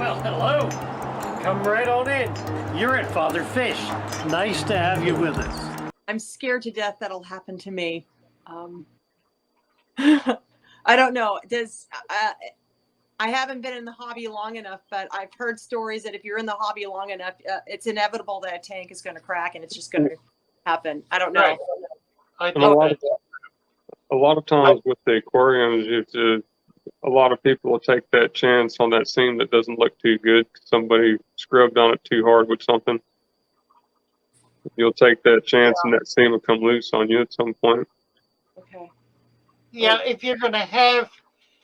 Well, hello. Come right on in. You're at Father Fish. Nice to have you with us. I'm scared to death that'll happen to me. I don't know. I haven't been in the hobby long enough, but I've heard stories that if you're in the hobby long enough, it's inevitable that a tank is going to crack and it's just going to happen. I don't know. Right. And a lot of times with the aquariums, a lot of people will take that chance on that seam that doesn't look too good. Somebody scrubbed on it too hard with something. You'll take that chance, and that seam will come loose on you at some point. Okay. Yeah, if you're gonna have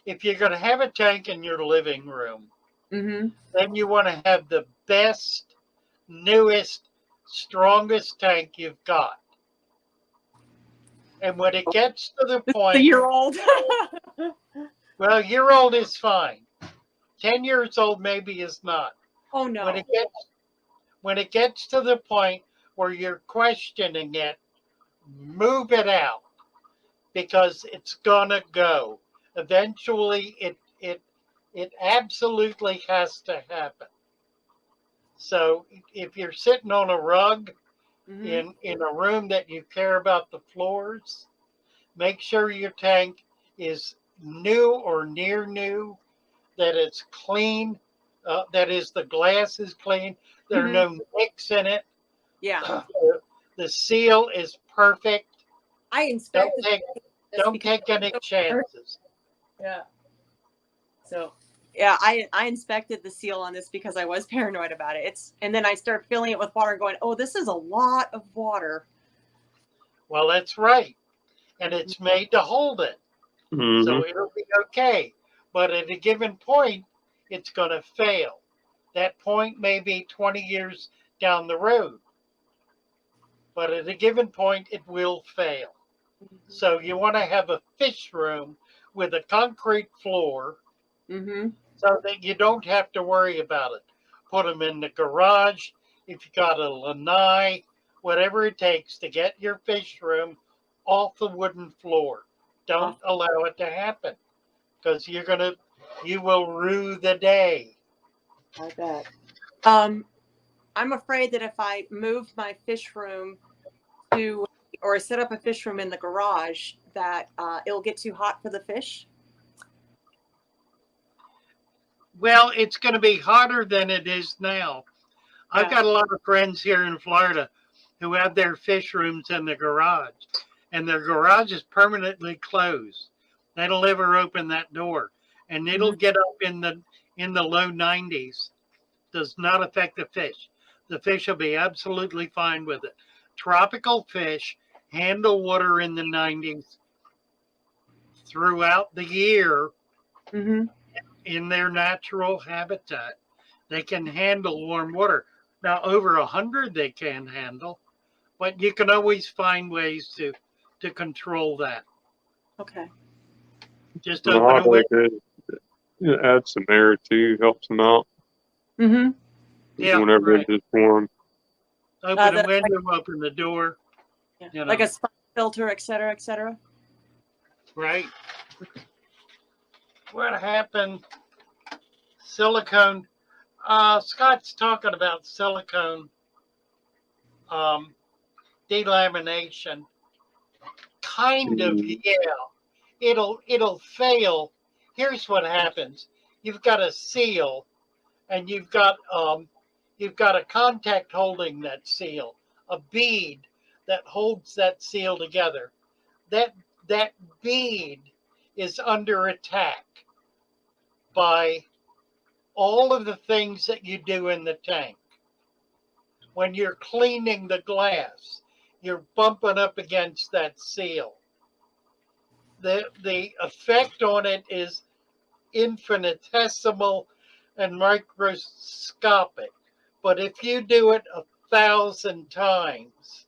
a tank in your living room, then you want to have the best, newest, strongest tank you've got. And when it gets to the point, a year old. well, year old is fine. 10 years old maybe is not. Oh no. When it gets to the point where you're questioning it, move it out, because it's gonna go. Eventually, it absolutely has to happen. So if you're sitting on a rug in a room that you care about the floors, make sure your tank is new or near new, that it's clean, that is, the glass is clean, there are no nicks in it. Yeah. The seal is perfect. I inspected. Don't take any chances. Yeah. So, yeah, I inspected the seal on this because I was paranoid about it. And then I start filling it with water and going, oh, this is a lot of water. Well, that's right. And it's made to hold it. So it'll be okay. But at a given point, it's going to fail. That point may be 20 years down the road. But at a given point, it will fail. So you want to have a fish room with a concrete floor so that you don't have to worry about it. Put them in the garage. If you got a lanai, whatever it takes to get your fish room off the wooden floor. Don't allow it to happen, because you will rue the day. I bet. I'm afraid that if I move my fish room or set up a fish room in the garage, that it'll get too hot for the fish. Well, it's going to be hotter than it is now. Yeah. I've got a lot of friends here in Florida who have their fish rooms in the garage, and their garage is permanently closed. They don't ever open that door, and it'll get up in the low 90s. Does not affect the fish. The fish will be absolutely fine with it. Tropical fish handle water in the 90s throughout the year in their natural habitat. They can handle warm water. Now, over 100 they can handle, but you can always find ways to control that. Okay. Just open a window. Add some air too, helps them out. Yeah, whenever it's just warm. Open a window, open the door. Yeah. You know. Like a sponge filter, et cetera, et cetera. Right. What happened? Silicone. Scott's talking about silicone delamination. Kind of, yeah. It'll fail. Here's what happens. You've got a seal, and you've got a contact holding that seal, a bead that holds that seal together. That bead is under attack by all of the things that you do in the tank. When you're cleaning the glass, you're bumping up against that seal. The effect on it is infinitesimal and microscopic. But if you do it 1,000 times,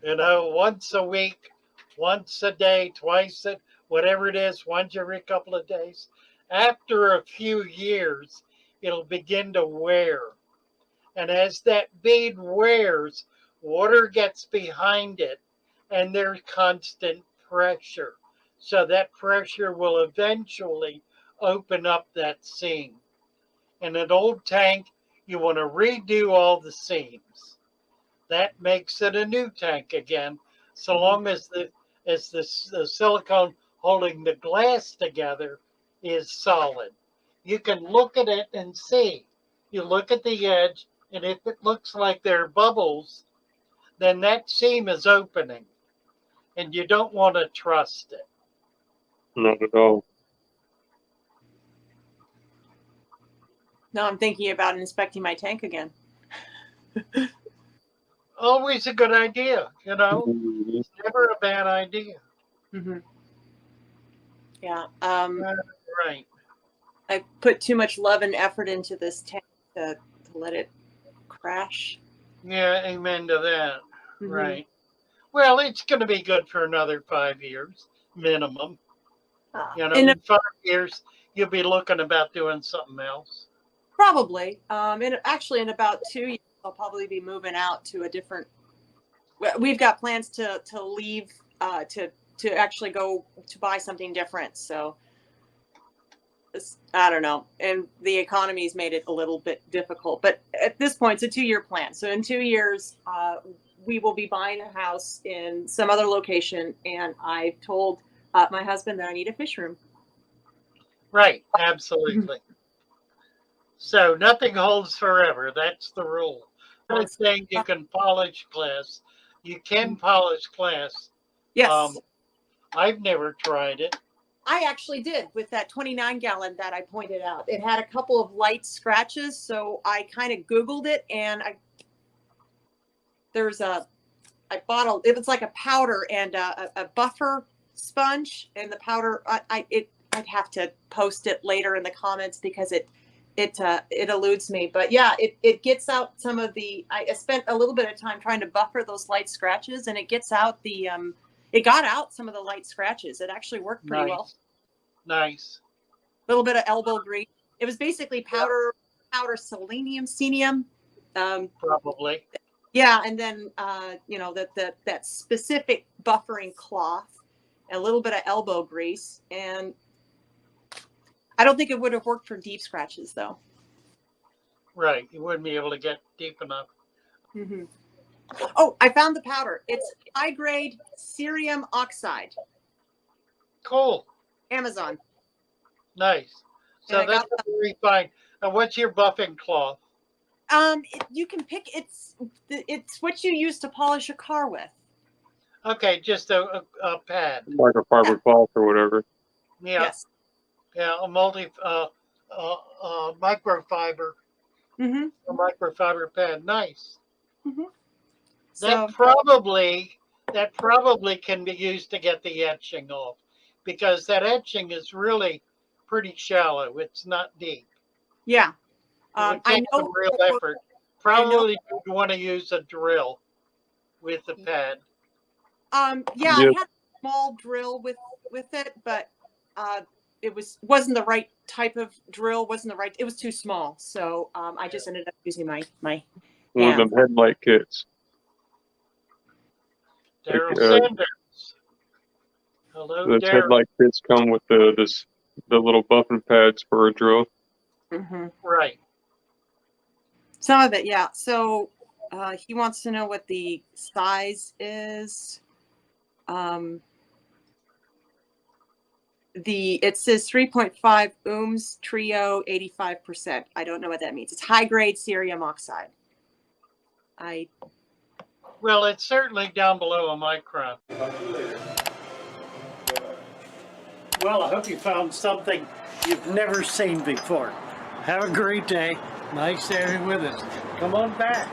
once a week, once a day, twice, whatever it is, once every couple of days, after a few years, it'll begin to wear. And as that bead wears, water gets behind it, and there's constant pressure. So that pressure will eventually open up that seam. In an old tank, you want to redo all the seams. That makes it a new tank again, so long as the silicone holding the glass together is solid. You can look at it and see. You look at the edge, and if it looks like there are bubbles, then that seam is opening, and you don't want to trust it. Not at all. Now I'm thinking about inspecting my tank again. Always a good idea, you know. Mhm. It's never a bad idea. Mm-hmm. Yeah. Right. I put too much love and effort into this tank to let it crash. Yeah, amen to that. Mhm. Right. Well, it's going to be good for another 5 years minimum. You know, in 5 years, you'll be looking about doing something else. Probably. Actually, in about 2 years, I'll probably be moving out to a different. We've got plans to leave to actually go to buy something different. So I don't know, and the economy's made it a little bit difficult. But at this point, it's a 2-year plan. So in 2 years, we will be buying a house in some other location, and I've told my husband that I need a fish room. Right. Absolutely. So nothing holds forever. That's the rule. The only thing you can polish glass. You can polish glass. Yes. I've never tried it. I actually did with that 29-gallon that I pointed out. It had a couple of light scratches, so I kind of Googled it, and I bought it was like a powder and a buffer sponge, and the powder. I'd have to post it later in the comments because it eludes me. But yeah, it gets out some of the. I spent a little bit of time trying to buffer those light scratches, and it gets out the. It got out some of the light scratches. It actually worked pretty well. Nice. A little bit of elbow grease. It was basically powder selenium. Probably. Yeah, and then that specific buffering cloth, a little bit of elbow grease, and I don't think it would have worked for deep scratches though. Right, you wouldn't be able to get deep enough. Mm-hmm. Oh, I found the powder. It's high grade cerium oxide. Cool. Amazon. Nice. So that's very fine. And what's your buffing cloth? You can pick. It's what you use to polish a car with. Okay, just a pad. Like a fiber cloth or whatever. Yeah. Yes. Yeah, a microfiber. Mm-hmm. A microfiber pad. Nice. Mm-hmm. That probably can be used to get the etching off, because that etching is really pretty shallow. It's not deep. Yeah. It would take some real effort. Probably you'd want to use a drill with the pad. Yeah, I had a small drill with it, but it wasn't the right type of drill. It was too small, so I just ended up using my one of them headlight kits. Daryl Sanders. Hello, those Daryl. headlight kits come with the little buffing pads for a drill. Mm-hmm. Right. Some of it, yeah. So he wants to know what the size is. It says 3.5 ohms trio 85%. I don't know what that means. It's high grade cerium oxide. Well, it's certainly down below a micron. Well, I hope you found something you've never seen before. Have a great day. Nice to have you with us. Come on back.